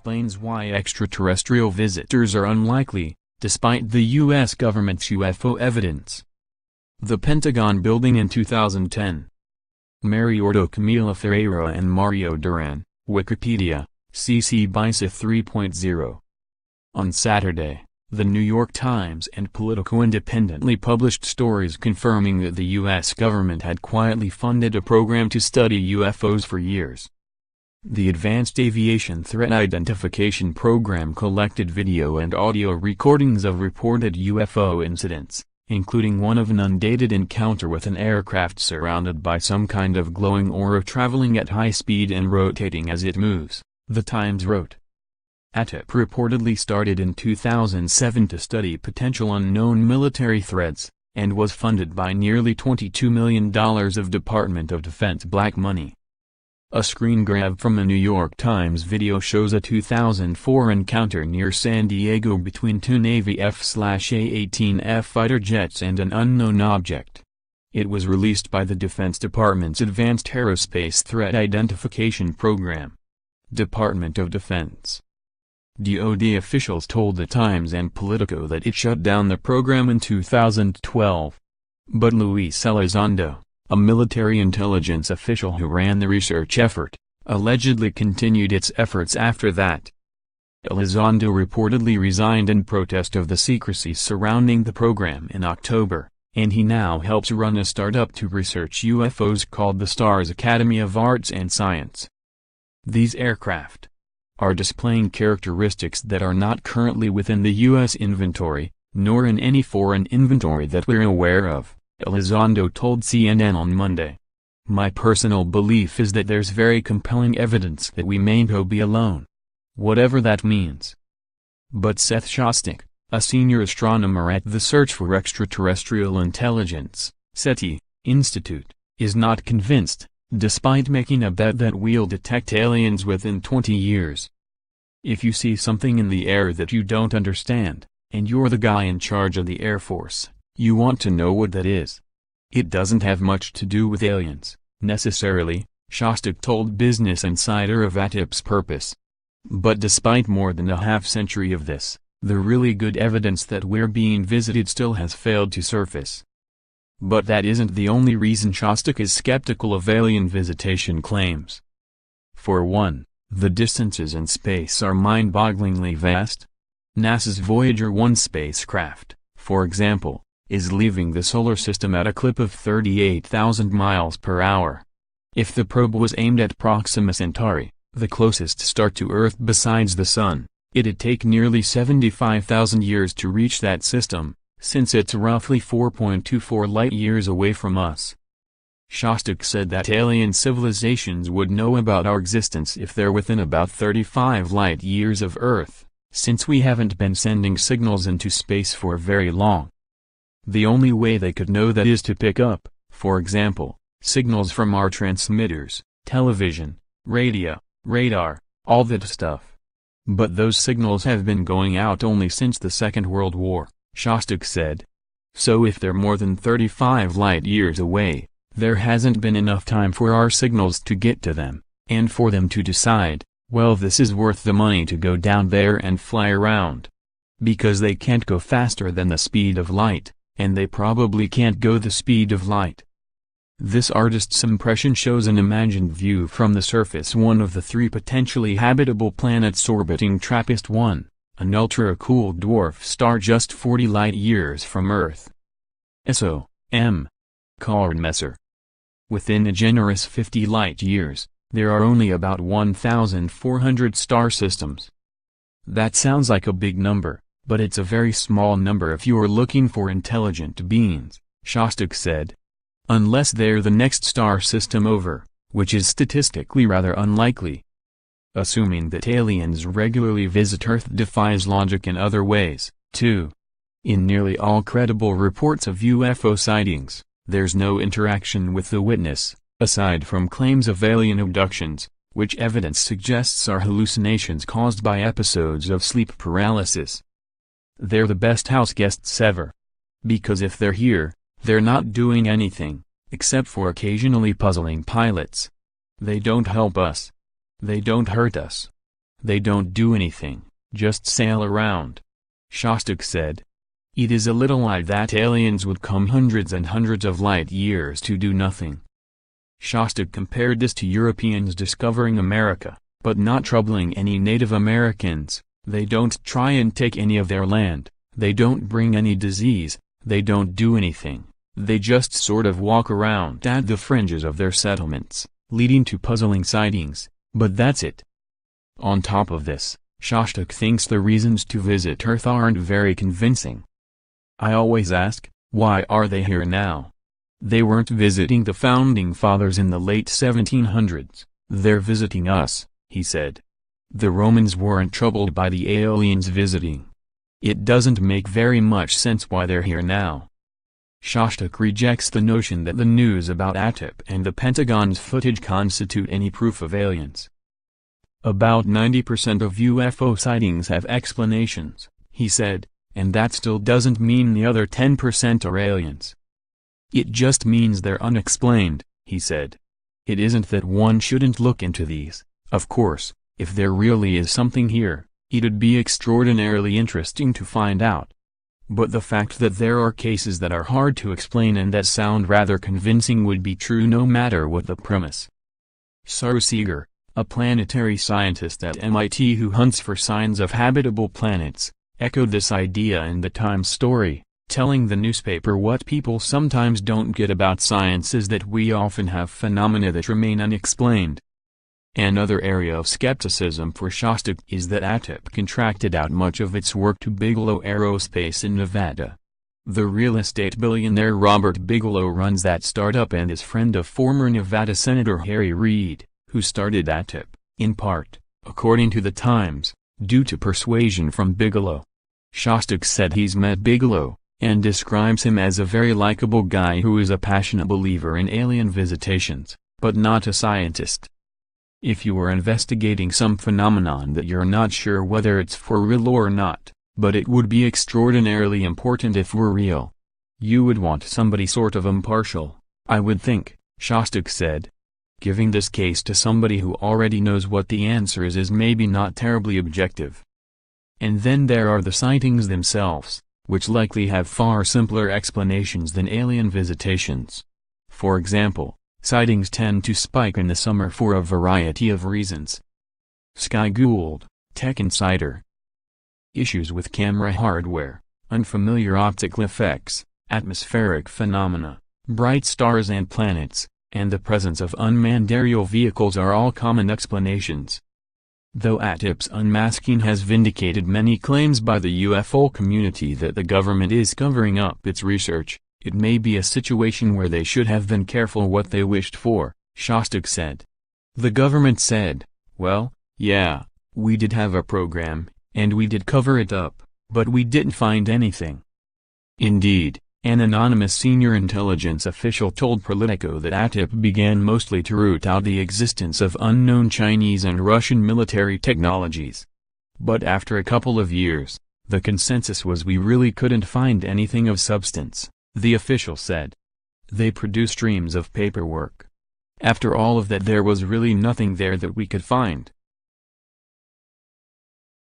explains why extraterrestrial visitors are unlikely, despite the U.S. government's UFO evidence. The Pentagon building in 2010. Mariordo, Camila Ferreira and Mario Duran, Wikipedia, CC BY-SA 3.0. On Saturday, The New York Times and Politico independently published stories confirming that the U.S. government had quietly funded a program to study UFOs for years. The Advanced Aviation Threat Identification Program collected video and audio recordings of reported UFO incidents, including one of an undated encounter with an aircraft surrounded by some kind of glowing aura traveling at high speed and rotating as it moves, The Times wrote. ATIP reportedly started in 2007 to study potential unknown military threats, and was funded by nearly $22 million of Department of Defense black money. A screen grab from a New York Times video shows a 2004 encounter near San Diego between two Navy F/A-18F fighter jets and an unknown object. It was released by the Defense Department's Advanced Aerospace Threat Identification Program. Department of Defense. DoD officials told The Times and Politico that it shut down the program in 2012. But Luis Elizondo, a military intelligence official who ran the research effort, allegedly continued its efforts after that. Elizondo reportedly resigned in protest of the secrecy surrounding the program in October, and he now helps run a startup to research UFOs called the STARS Academy of Arts and Science. These aircraft are displaying characteristics that are not currently within the U.S. inventory, nor in any foreign inventory that we're aware of, Elizondo told CNN on Monday. My personal belief is that there's very compelling evidence that we may not be alone. Whatever that means. But Seth Shostak, a senior astronomer at the Search for Extraterrestrial Intelligence, SETI, Institute, is not convinced, despite making a bet that we'll detect aliens within 20 years. If you see something in the air that you don't understand, and you're the guy in charge of the Air Force, you want to know what that is. It doesn't have much to do with aliens, necessarily, Shostak told Business Insider of ATIP's purpose. But despite more than a half-century of this, the really good evidence that we're being visited still has failed to surface. But that isn't the only reason Shostak is skeptical of alien visitation claims. For one, the distances in space are mind-bogglingly vast. NASA's Voyager 1 spacecraft, for example, is leaving the solar system at a clip of 38,000 miles per hour. If the probe was aimed at Proxima Centauri, the closest star to Earth besides the Sun, it'd take nearly 75,000 years to reach that system, since it's roughly 4.24 light-years away from us. Shostak said that alien civilizations would know about our existence if they're within about 35 light-years of Earth, since we haven't been sending signals into space for very long. The only way they could know that is to pick up, for example, signals from our transmitters, television, radio, radar, all that stuff. But those signals have been going out only since the Second World War, Shostak said. So if they're more than 35 light-years away, there hasn't been enough time for our signals to get to them, and for them to decide, well, this is worth the money to go down there and fly around. Because they can't go faster than the speed of light, and they probably can't go the speed of light. This artist's impression shows an imagined view from the surface one of the three potentially habitable planets orbiting TRAPPIST-1, an ultra-cool dwarf star just 40 light-years from Earth. SO. M. Messer. Within a generous 50 light-years, there are only about 1,400 star systems. That sounds like a big number, but it's a very small number if you are looking for intelligent beings, Shostak said. Unless they're the next star system over, which is statistically rather unlikely. Assuming that aliens regularly visit Earth defies logic in other ways, too. In nearly all credible reports of UFO sightings, there's no interaction with the witness, aside from claims of alien abductions, which evidence suggests are hallucinations caused by episodes of sleep paralysis. They're the best house guests ever. Because if they're here, they're not doing anything, except for occasionally puzzling pilots. They don't help us. They don't hurt us. they don't do anything, just sail around. Shostak said. It is a little odd that aliens would come hundreds and hundreds of light years to do nothing. Shostak compared this to Europeans discovering America, but not troubling any Native Americans. They don't try and take any of their land, they don't bring any disease, they don't do anything, they just sort of walk around at the fringes of their settlements, leading to puzzling sightings, but that's it. On top of this, Shostak thinks the reasons to visit Earth aren't very convincing. I always ask, why are they here now? They weren't visiting the Founding Fathers in the late 1700s, they're visiting us, he said. The Romans weren't troubled by the aliens visiting. It doesn't make very much sense why they're here now. Shostak rejects the notion that the news about ATIP and the Pentagon's footage constitute any proof of aliens. About 90% of UFO sightings have explanations, he said, and that still doesn't mean the other 10% are aliens. It just means they're unexplained, he said. It isn't that one shouldn't look into these, of course. If there really is something here, it'd be extraordinarily interesting to find out. But the fact that there are cases that are hard to explain and that sound rather convincing would be true no matter what the premise. Saru Seeger, a planetary scientist at MIT who hunts for signs of habitable planets, echoed this idea in the Times story, telling the newspaper what people sometimes don't get about science is that we often have phenomena that remain unexplained. Another area of skepticism for Shostak is that ATIP contracted out much of its work to Bigelow Aerospace in Nevada. The real estate billionaire Robert Bigelow runs that startup and is friend of former Nevada Senator Harry Reid, who started ATIP, in part, according to the Times, due to persuasion from Bigelow. Shostak said he's met Bigelow, and describes him as a very likable guy who is a passionate believer in alien visitations, but not a scientist. If you are investigating some phenomenon that you're not sure whether it's for real or not, but it would be extraordinarily important if we're real, you would want somebody sort of impartial, I would think, Shostak said. Giving this case to somebody who already knows what the answer is maybe not terribly objective. And then there are the sightings themselves, which likely have far simpler explanations than alien visitations. For example, sightings tend to spike in the summer for a variety of reasons. Sky Gould, Tech Insider. Issues with camera hardware, unfamiliar optical effects, atmospheric phenomena, bright stars and planets, and the presence of unmanned aerial vehicles are all common explanations. Though ATIP's unmasking has vindicated many claims by the UFO community that the government is covering up its research, it may be a situation where they should have been careful what they wished for, Shostak said. The government said, well, yeah, we did have a program, and we did cover it up, but we didn't find anything. Indeed, an anonymous senior intelligence official told Politico that ATIP began mostly to root out the existence of unknown Chinese and Russian military technologies. But after a couple of years, the consensus was we really couldn't find anything of substance, the official said. They produced streams of paperwork. After all of that there was really nothing there that we could find.